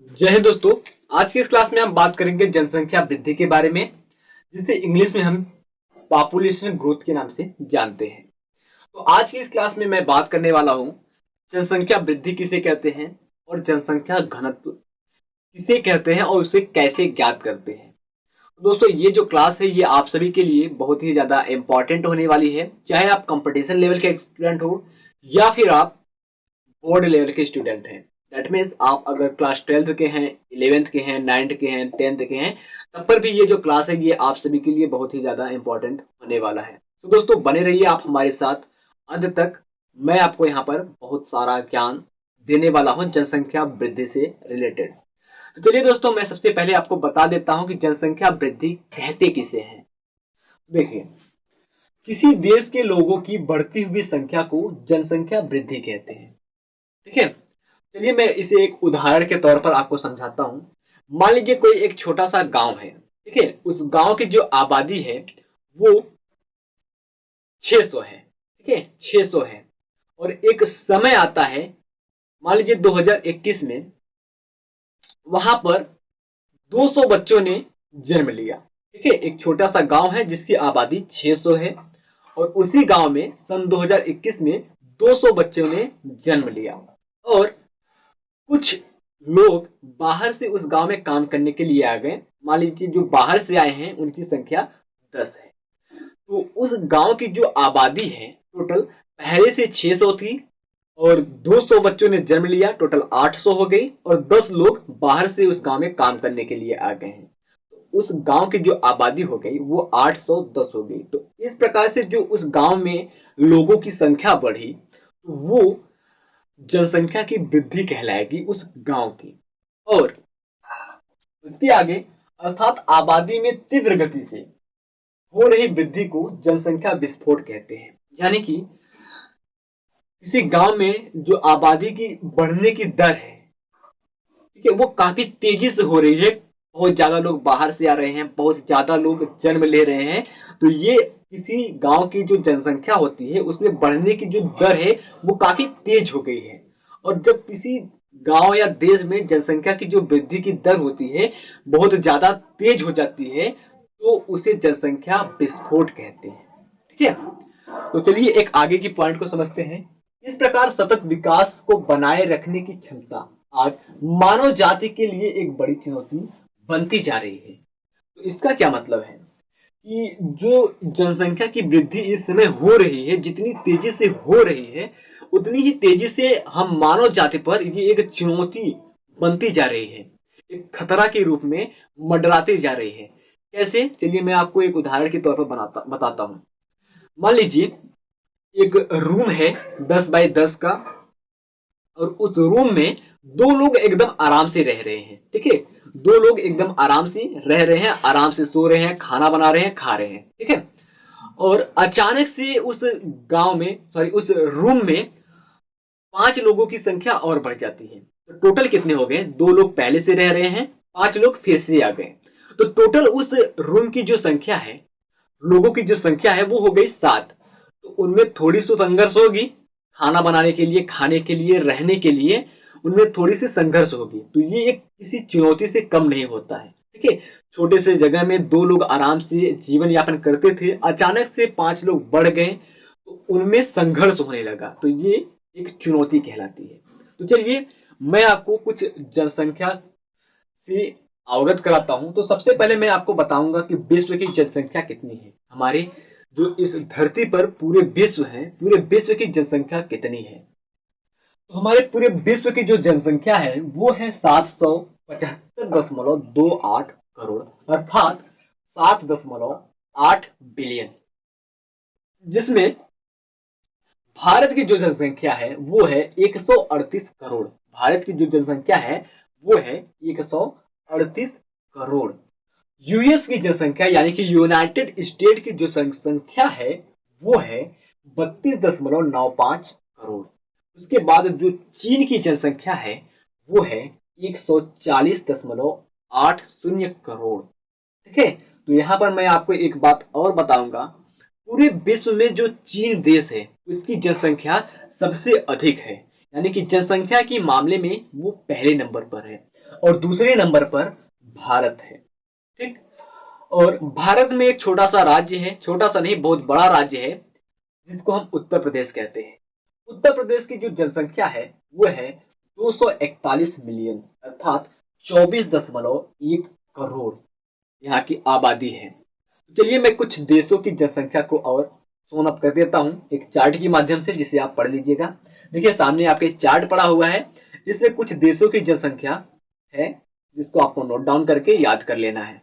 जय हिंद दोस्तों। आज की इस क्लास में हम बात करेंगे जनसंख्या वृद्धि के बारे में, जिसे इंग्लिश में हम पॉपुलेशन ग्रोथ के नाम से जानते हैं। तो आज की इस क्लास में मैं बात करने वाला हूं जनसंख्या वृद्धि किसे कहते हैं और जनसंख्या घनत्व किसे कहते हैं और उसे कैसे ज्ञात करते हैं। तो दोस्तों, ये जो क्लास है ये आप सभी के लिए बहुत ही ज्यादा इंपॉर्टेंट होने वाली है, चाहे आप कंपटीशन लेवल के स्टूडेंट हो या फिर आप बोर्ड लेवल के स्टूडेंट हैं। दैट मीन्स आप अगर क्लास 12th के हैं, 11th के हैं, 9th के हैं, 10th के हैं, तब पर भी ये जो क्लास है ये आप सभी के लिए बहुत ही ज्यादा इंपॉर्टेंट होने वाला है। तो दोस्तों, बने रहिए आप हमारे साथ अंत तक। मैं आपको यहाँ पर बहुत सारा ज्ञान देने वाला हूँ जनसंख्या वृद्धि से रिलेटेड। तो चलिए दोस्तों, मैं सबसे पहले आपको बता देता हूँ कि जनसंख्या वृद्धि कहते किसे हैं। देखिए, किसी देश के लोगों की बढ़ती हुई संख्या को जनसंख्या वृद्धि कहते हैं। ठीक है, चलिए मैं इसे एक उदाहरण के तौर पर आपको समझाता हूं। मान लीजिए कोई एक छोटा सा गांव है। ठीक है, उस गांव की जो आबादी है वो 600 है। ठीक है, 600 है और एक समय आता है, मान लीजिए 2021 में, वहां पर 200 बच्चों ने जन्म लिया। ठीक है, एक छोटा सा गांव है जिसकी आबादी 600 है और उसी गांव में सन 2021 में 200 बच्चों ने जन्म लिया और कुछ लोग बाहर से उस गांव में काम करने के लिए आ गए। मान लीजिए जो बाहर से आए हैं उनकी संख्या 10 है। तो उस गांव की जो आबादी है टोटल पहले से 600 थी और 200 बच्चों ने जन्म लिया, टोटल 800 हो गई और 10 लोग बाहर से उस गांव में काम करने के लिए आ गए हैं। तो उस गांव की जो आबादी हो गई वो 810 हो गई। तो इस प्रकार से जो उस गांव में लोगों की संख्या बढ़ी, तो वो जनसंख्या की वृद्धि कहलाएगी उस गांव की। और उसके आगे अर्थात आबादी में तीव्र गति से हो रही वृद्धि को जनसंख्या विस्फोट कहते हैं। यानी कि किसी गांव में जो आबादी की बढ़ने की दर है, ठीक है, वो काफी तेजी से हो रही है। बहुत ज्यादा लोग बाहर से आ रहे हैं, बहुत ज्यादा लोग जन्म ले रहे हैं। तो ये किसी गांव की जो जनसंख्या होती है उसमें बढ़ने की जो दर है वो काफी तेज हो गई है। और जब किसी गांव या देश में जनसंख्या की जो वृद्धि की दर होती है बहुत ज्यादा तेज हो जाती है तो उसे जनसंख्या विस्फोट कहते हैं। ठीक है, तो चलिए एक आगे की पॉइंट को समझते हैं। इस प्रकार सतत विकास को बनाए रखने की क्षमता आज मानव जाति के लिए एक बड़ी चुनौती बनती जा रही है। तो इसका क्या मतलब है कि जो जनसंख्या की वृद्धि इस समय हो रही है, जितनी तेजी से हो रही है उतनी ही तेजी से हम मानव जाति पर ये एक चुनौती बनती जा रही है, एक खतरा के रूप में मंडराती जा रही है। कैसे, चलिए मैं आपको एक उदाहरण के तौर पर बताता हूं। मान लीजिए एक रूम है 10 बाय 10 का और उस रूम में दो लोग एकदम आराम से रह रहे हैं। ठीक है, दो लोग एकदम आराम से रह रहे हैं, आराम से सो रहे हैं, खाना बना रहे हैं, खा रहे हैं। ठीक है, और अचानक से उस गांव में, सॉरी, उस रूम में 5 लोगों की संख्या और बढ़ जाती है। तो टोटल कितने हो गए? 2 लोग पहले से रह रहे हैं, 5 लोग फिर से आ गए। तो टोटल उस रूम की जो संख्या है, लोगों की जो संख्या है वो हो गई 7। तो उनमें थोड़ी सी संघर्ष होगी, खाना बनाने के लिए, खाने के लिए, रहने के लिए उनमें थोड़ी सी संघर्ष होगी। तो ये एक किसी चुनौती से कम नहीं होता है। ठीक है, छोटे से जगह में 2 लोग आराम से जीवन यापन करते थे, अचानक से 5 लोग बढ़ गए तो उनमें संघर्ष होने लगा। तो ये एक चुनौती कहलाती है। तो चलिए मैं आपको कुछ जनसंख्या से अवगत कराता हूं। तो सबसे पहले मैं आपको बताऊंगा कि विश्व की जनसंख्या कितनी है। हमारे जो इस धरती पर पूरे विश्व है, पूरे विश्व की जनसंख्या कितनी है। तो हमारे पूरे विश्व की जो जनसंख्या है वो है 775.28 करोड़, अर्थात 7.8 बिलियन। जिसमें भारत की जो जनसंख्या है वो है 138 करोड़। भारत की जो जनसंख्या है वो है 138 करोड़। यूएस की जनसंख्या यानी कि यूनाइटेड स्टेट की जो संख्या है वो है 32.95 करोड़। उसके बाद जो चीन की जनसंख्या है वो है 140.80 करोड़। ठीक है, तो यहां पर मैं आपको एक बात और बताऊंगा। पूरे विश्व में जो चीन देश है उसकी जनसंख्या सबसे अधिक है, यानी कि जनसंख्या के मामले में वो पहले नंबर पर है। और दूसरे नंबर पर भारत है। ठीक। और भारत में एक छोटा सा राज्य है, छोटा सा नहीं बहुत बड़ा राज्य है, जिसको हम उत्तर प्रदेश कहते हैं। उत्तर प्रदेश की जो जनसंख्या है वो है 241 मिलियन, अर्थात 24.1 करोड़ यहाँ की आबादी है। चलिए मैं कुछ देशों की जनसंख्या को और सोन अप कर देता हूँ एक चार्ट के माध्यम से, जिसे आप पढ़ लीजिएगा। देखिए सामने आपके चार्ट पड़ा हुआ है, इसमें कुछ देशों की जनसंख्या है जिसको आपको नोट डाउन करके याद कर लेना है।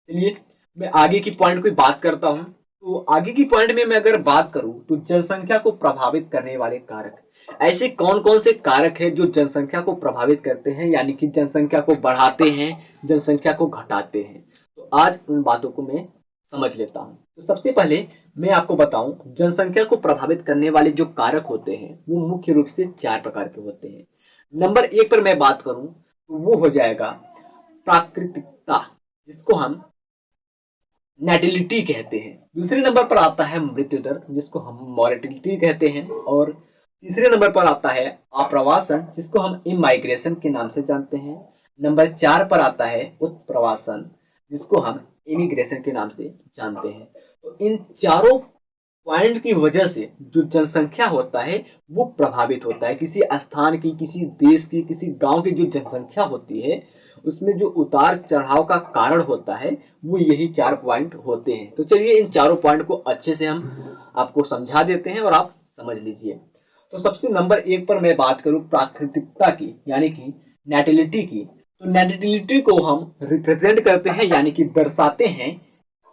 चलिए मैं आगे की पॉइंट की बात करता हूँ। तो आगे की पॉइंट में मैं अगर बात करूं तो जनसंख्या को प्रभावित करने वाले कारक, ऐसे कौन कौन से कारक हैं जो जनसंख्या को प्रभावित करते हैं, यानी कि जनसंख्या को बढ़ाते हैं, जनसंख्या को घटाते हैं। तो आज उन बातों को मैं समझ लेता हूं। तो सबसे पहले मैं आपको बताऊं, जनसंख्या को प्रभावित करने वाले जो कारक होते हैं वो मुख्य रूप से 4 प्रकार के होते हैं। नंबर 1 पर मैं बात करूं तो वो हो जाएगा प्राकृतिकता, जिसको हम नेटिलिटी कहते हैं। दूसरे नंबर पर आता है मृत्यु दर, जिसको हम मॉर्टिलिटी कहते हैं। और तीसरे नंबर पर आता है आप्रवासन, जिसको हम इमाइग्रेशन के नाम से जानते हैं। नंबर 4 पर आता है उत्प्रवासन, जिसको हम इमिग्रेशन के नाम से जानते हैं। तो इन चारों पॉइंट की वजह से जो जनसंख्या होता है वो प्रभावित होता है। किसी स्थान की, किसी देश की, किसी गांव की जो जनसंख्या होती है उसमें जो उतार चढ़ाव का कारण होता है वो यही 4 पॉइंट होते हैं। तो चलिए इन चारों पॉइंट को अच्छे से हम आपको समझा देते हैं और आप समझ लीजिए। तो सबसे नंबर 1 पर मैं बात करूं प्राकृतिकता की, यानी कि नेटिलिटी की। तो नेटिलिटी को हम रिप्रेजेंट करते हैं, यानी कि दर्शाते हैं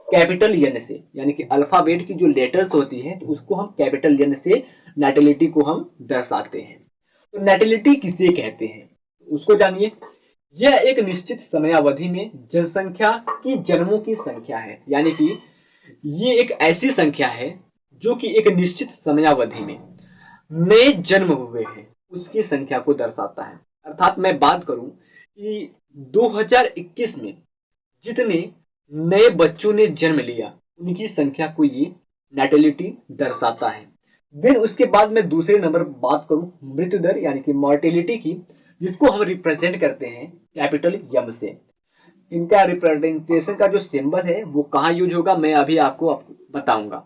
कैपिटल एन से, यानी कि अल्फाबेट की जो लेटर्स होती है तो उसको हम कैपिटल एन से नेटिलिटी को हम दर्शाते हैं। तो नेटिलिटी किसे कहते हैं उसको जानिए। यह एक निश्चित समयावधि में जनसंख्या की जन्मों की संख्या है, यानी कि ये एक ऐसी संख्या है जो कि एक निश्चित समयावधि में नए जन्म हुए हैं उसकी संख्या को दर्शाता है। अर्थात मैं बात करूं कि 2021 में जितने नए बच्चों ने जन्म लिया उनकी संख्या को ये नेटिलिटी दर्शाता है। फिर उसके बाद मैं दूसरे नंबर बात करूं मृत्यु दर, यानी कि मॉर्टेलिटी की, जिसको हम रिप्रेजेंट करते हैं कैपिटल एम से। इनका रिप्रेजेंटेशन का जो सिंबल है वो कहाँ यूज होगा मैं अभी आपको बताऊंगा।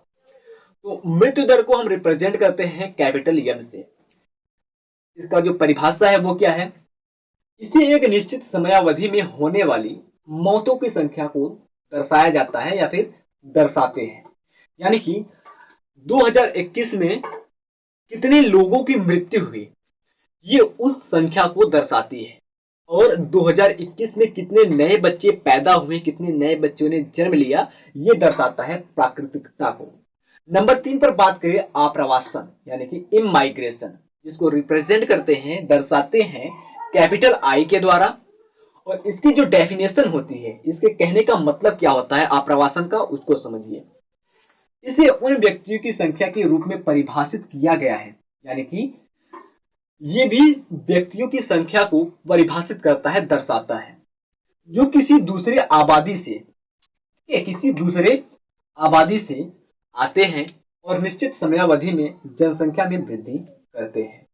तो मृत्यु दर को हम रिप्रेजेंट करते हैं कैपिटल एम से। इसका जो परिभाषा है वो क्या है, इसे एक निश्चित समयावधि में होने वाली मौतों की संख्या को दर्शाया जाता है या फिर दर्शाते हैं। यानी कि 2021 में कितने लोगों की मृत्यु हुई ये उस संख्या को दर्शाती है, और 2021 में कितने नए बच्चे पैदा हुए, कितने नए बच्चों ने जन्म लिया, ये दर्शाता है प्राकृतिकता को। नंबर 3 पर बात करें आप्रवासन, यानी कि इमाइग्रेशन, जिसको रिप्रेजेंट करते हैं, दर्शाते हैं कैपिटल आई के द्वारा। और इसकी जो डेफिनेशन होती है, इसके कहने का मतलब क्या होता है आप्रवासन का, उसको समझिए। इसे उन व्यक्तियों की संख्या के रूप में परिभाषित किया गया है, यानी कि ये भी व्यक्तियों की संख्या को परिभाषित करता है, दर्शाता है, जो किसी दूसरे आबादी से आते हैं और निश्चित समयावधि में जनसंख्या में वृद्धि करते हैं।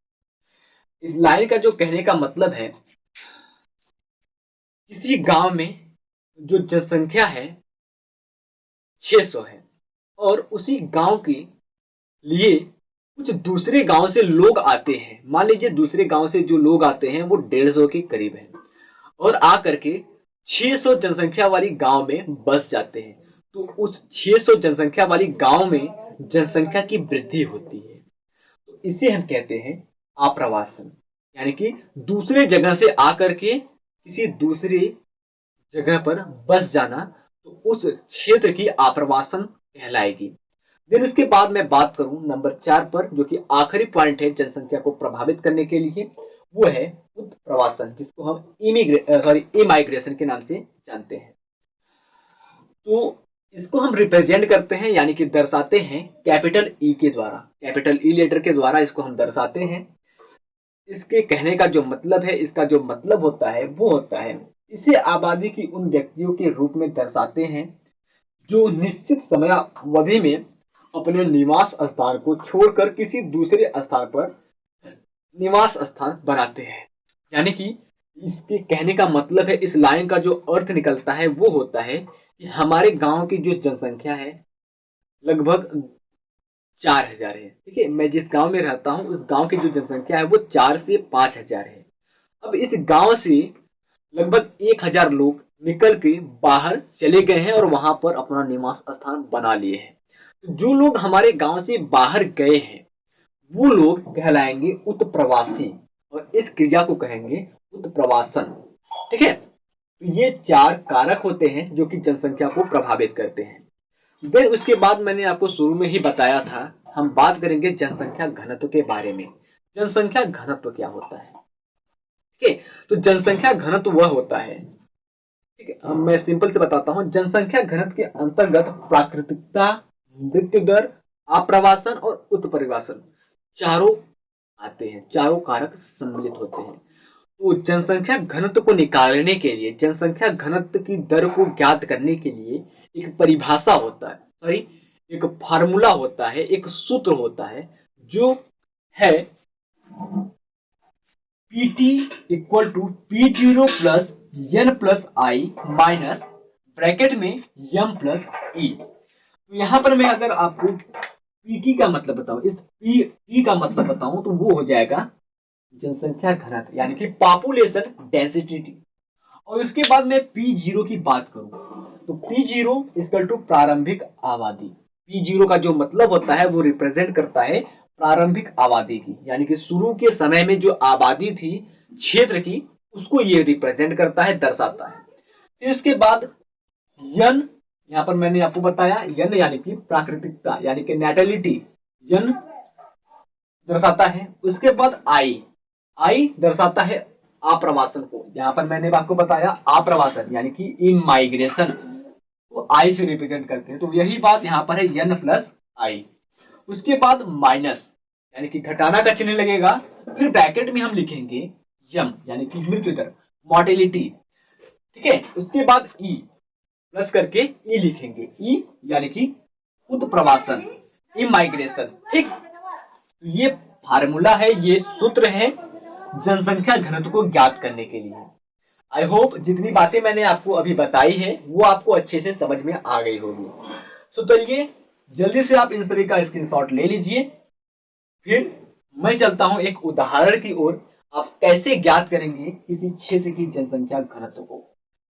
इस लाइन का जो कहने का मतलब है, किसी गांव में जो जनसंख्या है 600 है और उसी गांव के लिए कुछ दूसरे गांव से लोग आते हैं। मान लीजिए दूसरे गांव से जो लोग आते हैं वो 150 के करीब है और आकर के 600 जनसंख्या वाली गांव में बस जाते हैं। तो उस 600 जनसंख्या वाली गांव में जनसंख्या की वृद्धि होती है। तो इसे हम कहते हैं आप्रवासन, यानी कि दूसरे जगह से आकर के किसी दूसरी जगह पर बस जाना, तो उस क्षेत्र की आप्रवासन कहलाएगी। फिर उसके बाद मैं बात करूं नंबर 4 पर, जो कि आखिरी पॉइंट है जनसंख्या को प्रभावित करने के लिए, वो है उत्प्रवासन, जिसको हम इमाइग्रेशन के नाम से जानते हैं। तो इसको हम रिप्रेजेंट करते हैं, यानी कि दर्शाते हैं कैपिटल ई के द्वारा, कैपिटल ई लेटर के द्वारा इसको हम दर्शाते हैं। इसके कहने का जो मतलब है, इसका जो मतलब होता है वो होता है, इसे आबादी की उन व्यक्तियों के रूप में दर्शाते हैं जो निश्चित समयावधि में अपने निवास स्थान को छोड़कर किसी दूसरे स्थान पर निवास स्थान बनाते हैं। यानी कि इसके कहने का मतलब है, इस लाइन का जो अर्थ निकलता है वो होता है कि हमारे गांव की जो जनसंख्या है लगभग 4,000 है। ठीक है, मैं जिस गांव में रहता हूँ उस गांव की जो जनसंख्या है वो 4 से 5,000 है। अब इस गांव से लगभग 1,000 लोग निकल के बाहर चले गए हैं और वहां पर अपना निवास स्थान बना लिए हैं। तो जो लोग हमारे गांव से बाहर गए हैं वो लोग कहलाएंगे उत्प्रवासी, और इस क्रिया को कहेंगे उत्प्रवासन। ठीक है, तो ये 4 कारक होते हैं जो कि जनसंख्या को प्रभावित करते हैं। देन उसके बाद मैंने आपको शुरू में ही बताया था, हम बात करेंगे जनसंख्या घनत्व के बारे में। जनसंख्या घनत्व क्या होता है? ठीक है, तो जनसंख्या घनत्व वह होता है, ठीक है, अब मैं सिंपल से बताता हूं। जनसंख्या घनत्व के अंतर्गत प्राकृतिकता, मृत्यु दर, आप्रवासन और उत्परिवासन चारों आते हैं, चारों कारक सम्मिलित होते हैं। तो जनसंख्या घनत्व को निकालने के लिए, जनसंख्या घनत्व की दर को ज्ञात करने के लिए एक परिभाषा होता है, सॉरी एक फार्मूला होता है, एक सूत्र होता है जो है Pt equal to P0 plus N plus I minus bracket में M प्लस E। तो यहां पर मैं अगर आपको Pt का मतलब बताऊं, इस P का मतलब बताऊं तो वो हो जाएगा जनसंख्या घनत्व यानी कि पॉपुलेशन डेंसिटी। और उसके बाद मैं P0 की बात करूं तो P0 इक्वल टू प्रारंभिक आबादी। P0 का जो मतलब होता है वो रिप्रेजेंट करता है प्रारंभिक आबादी की, यानी कि शुरू के समय में जो आबादी थी क्षेत्र की उसको ये रिप्रेजेंट करता है, दर्शाता है। फिर उसके बाद यन, यहाँ पर मैंने आपको बताया यन यानी कि प्राकृतिकता यानी कि नेटेलिटी, यन दर्शाता है। उसके बाद आई दर्शाता है आप्रवासन को, यहाँ पर मैंने आपको बताया आप्रवासन यानी कि इन माइग्रेशन को आई से रिप्रेजेंट करते हैं। तो यही बात यहाँ पर है यन प्लस आई। उसके बाद माइनस यानी कि घटाना का चिन्ह लगेगा, फिर ब्रैकेट में हम लिखेंगे यम यानी कि मृत्यु दर, मॉर्टेलिटी। ठीक है, उसके बाद ई प्लस करके ई लिखेंगे, ई यानी कि उत्प्रवासन, इमाइग्रेशन। ठीक, तो ये फार्मूला है, ये सूत्र है जनसंख्या घनत्व को ज्ञात करने के लिए। आई होप जितनी बातें मैंने आपको अभी बताई है वो आपको अच्छे से समझ में आ गई होगी। तो चलिए जल्दी से आप इन सभी का स्क्रीनशॉट ले लीजिए, फिर मैं चलता हूं एक उदाहरण की ओर, आप कैसे ज्ञात करेंगे किसी क्षेत्र की जनसंख्या घनत्व को।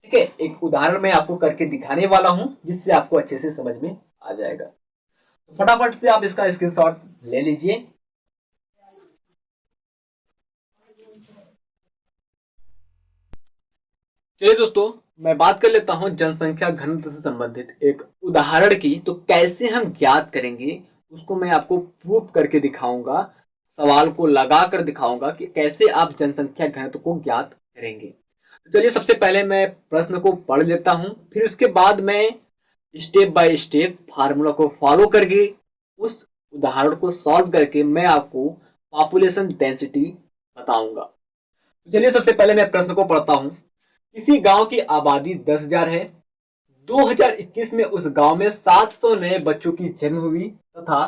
ठीक है, एक उदाहरण मैं आपको करके दिखाने वाला हूं जिससे आपको अच्छे से समझ में आ जाएगा। तो फटाफट से आप इसका स्क्रीनशॉट ले लीजिए। चलिए दोस्तों, मैं बात कर लेता हूं जनसंख्या घनत्व से संबंधित एक उदाहरण की। तो कैसे हम ज्ञात करेंगे उसको मैं आपको प्रूफ करके दिखाऊंगा, सवाल को लगा कर दिखाऊंगा कि कैसे आप जनसंख्या घनत्व को ज्ञात करेंगे। तो चलिए सबसे पहले मैं प्रश्न को पढ़ लेता हूं, फिर उसके बाद मैं स्टेप बाय स्टेप फार्मूला को फॉलो करके उस उदाहरण को सॉल्व करके मैं आपको पॉपुलेशन डेंसिटी बताऊंगा। तो चलिए सबसे पहले मैं प्रश्न को पढ़ता हूं। किसी गांव की आबादी 10,000 है। 2021 में उस गांव में 700 नए बच्चों की जन्म हुई तथा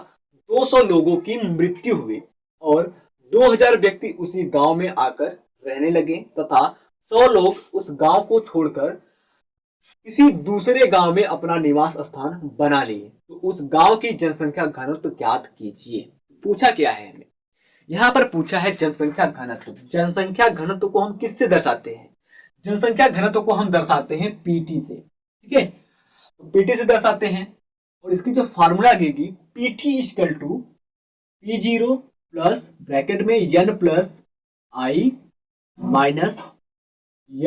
200 लोगों की मृत्यु हुई और 2000 व्यक्ति उसी गांव में आकर रहने लगे तथा 100 लोग उस गांव को छोड़कर किसी दूसरे गांव में अपना निवास स्थान बना लिए। तो उस गांव की जनसंख्या घनत्व ज्ञात कीजिए। पूछा क्या है हमें, यहाँ पर पूछा है जनसंख्या घनत्व। जनसंख्या घनत्व को हम किससे दर्शाते हैं? जनसंख्या घनत्व को हम दर्शाते हैं पीटी से। ठीक है, तो पीटी से दर्शाते हैं और इसकी जो फार्मूला लगेगी PT equal to P0 plus bracket में N plus I minus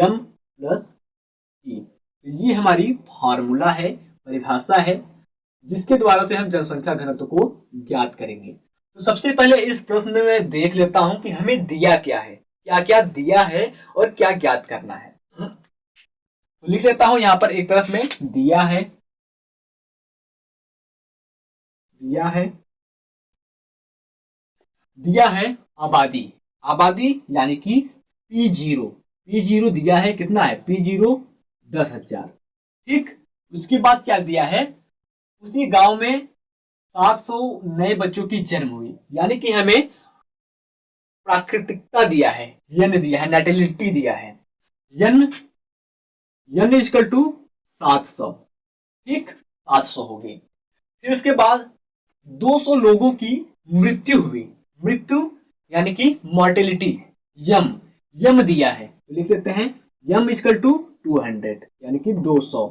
M plus E। ये हमारी फार्मूला है, परिभाषा है जिसके द्वारा से हम जनसंख्या घनत्व को ज्ञात करेंगे। तो सबसे पहले इस प्रश्न में मैं देख लेता हूं कि हमें दिया क्या है, क्या क्या दिया है और क्या ज्ञात करना है। तो लिख लेता हूं यहां पर एक तरफ में दिया है, दिया है आबादी, आबादी यानी कि P0 दिया है, कितना है P0 10,000। ठीक, उसके बाद क्या दिया है, उसी गांव में 700 नए बच्चों की जन्म हुई, यानी कि हमें प्राकृतिकता दिया है, यन दिया है, नेटिलिटी दिया है। यन यन इजकल टू 700, ठीक, 700 हो गई। फिर उसके बाद 200 लोगों की मृत्यु हुई, मृत्यु यानी कि मॉर्टेलिटी, यम यम दिया है तो लिख देते हैं यम इजकल टू 200 यानी कि 200।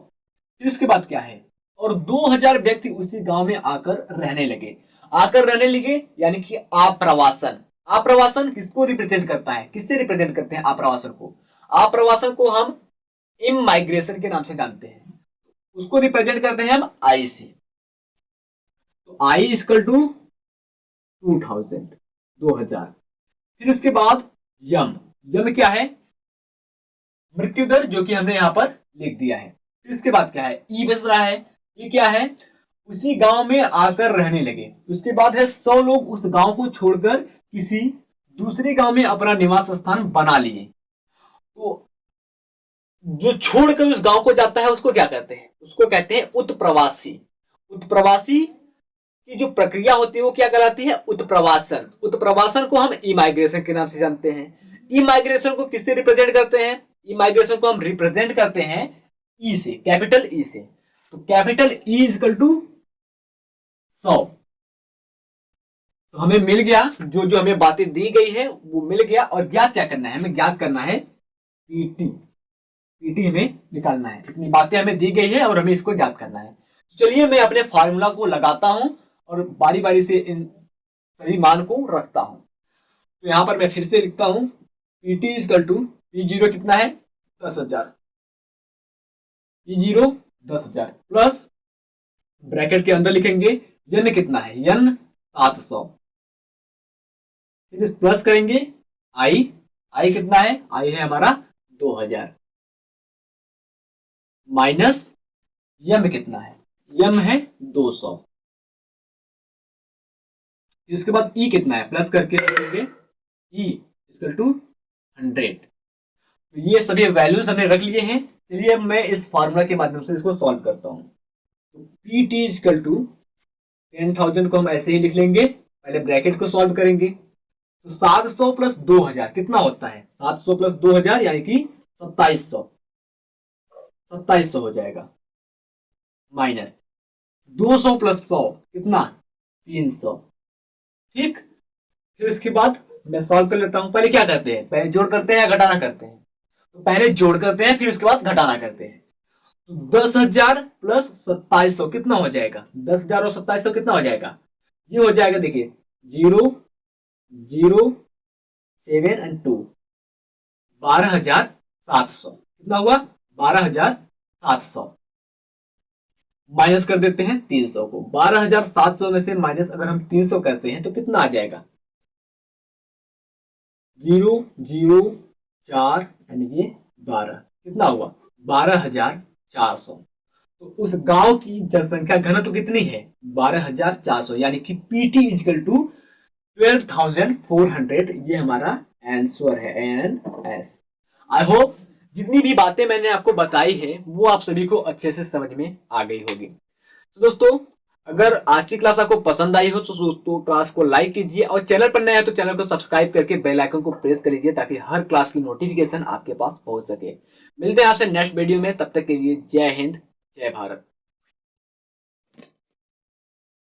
फिर उसके बाद क्या है, और 2000 व्यक्ति उसी गांव में आकर रहने लगे, आकर रहने लगे यानी कि आप्रवासन। आप्रवासन किसको रिप्रेजेंट करता है, किससे रिप्रेजेंट करते हैं आप्रवासन को? आप्रवासन को हम इमाइग्रेशन के नाम से जानते हैं, उसको रिप्रेजेंट करते हैं हम आई से। तो आई इजकल टू 2000, 2000। फिर उसके बाद यम, यम क्या है, मृत्यु दर, जो कि हमने यहां पर लिख दिया है। फिर उसके बाद क्या है, ई बच रहा है, ये क्या है, उसी गांव में आकर रहने लगे। उसके बाद है 100 लोग उस गांव को छोड़कर किसी दूसरे गांव में अपना निवास स्थान बना लिए। तो जो छोड़कर उस गांव को जाता है उसको क्या कहते हैं, उसको कहते हैं उत्प्रवासी। उत्प्रवासी की जो प्रक्रिया होती है वो क्या कहलाती है, उत्प्रवासन। उत्प्रवासन को हम इमाइग्रेशन के नाम से जानते हैं। इमाइग्रेशन को किससे रिप्रेजेंट करते हैं, इमाइग्रेशन को हम रिप्रेजेंट करते हैं ई से, कैपिटल ई से। तो कैपिटल ई इजकल टू 100। तो हमें मिल गया, जो जो हमें बातें दी गई है वो मिल गया। और ज्ञात क्या करना है, हमें ज्ञात करना है पीटी, पीटी हमें निकालना है। इतनी बातें हमें दी गई है और हमें इसको ज्ञात करना है। चलिए मैं अपने फॉर्मूला को लगाता हूं और बारी बारी से इन सभी मान को रखता हूं। तो यहां पर मैं फिर से लिखता हूं PT equal to P zero कितना है 10,000, पी जीरो 10,000 प्लस ब्रैकेट के अंदर लिखेंगे यन कितना है, यन 700, फिर प्लस करेंगे आई, आई कितना है, आई है हमारा 2000 माइनस यम कितना है, यम है 200। इसके बाद ई कितना है, प्लस करके रखेंगे ई इक्वल टू 100। तो ये सभी वैल्यूज हमने रख लिए हैं। चलिए अब मैं इस फार्मूला के माध्यम से इसको सॉल्व करता हूं। तो पी टी इक्वल टू 10,000 को हम ऐसे ही लिख लेंगे, पहले ब्रैकेट को सॉल्व करेंगे। तो 700 प्लस 2000 कितना होता है, 700 प्लस 2000 यानी कि 2700, 2700 हो जाएगा, माइनस 200 प्लस 100 कितना 300, ठीक। फिर इसके बाद मैं सॉल्व कर लेता हूं। पहले क्या करते हैं, पहले जोड़ करते हैं या घटाना करते हैं, तो पहले जोड़ करते हैं फिर उसके बाद घटाना करते हैं। तो 10,000 प्लस 2700 कितना हो जाएगा, 10,000 और 2700 कितना हो जाएगा, ये हो जाएगा देखिए 0 0 7 एंड 2 12,700 कितना हुआ 12,700। माइनस कर देते हैं 300 को, 12,700 में से माइनस अगर हम 300 करते हैं तो कितना आ जाएगा 0 0 4 यानी कि 12 कितना हुआ 12,400। तो उस गांव की जनसंख्या घनत्व कितनी है 12,400 यानी कि पीटी इजकल टू 12,400। ये हमारा आंसर है एन एस। आई होप जितनी भी बातें मैंने आपको बताई है वो आप सभी को अच्छे से समझ में आ गई होगी। तो दोस्तों अगर आज की क्लास आपको पसंद आई हो तो दोस्तों क्लास को लाइक कीजिए और चैनल पर नए हैं तो चैनल को सब्सक्राइब करके बेल आइकन को प्रेस कर लीजिए ताकि हर क्लास की नोटिफिकेशन आपके पास पहुंच सके। मिलते हैं आपसे नेक्स्ट वीडियो में, तब तक के लिए जय हिंद जय भारत।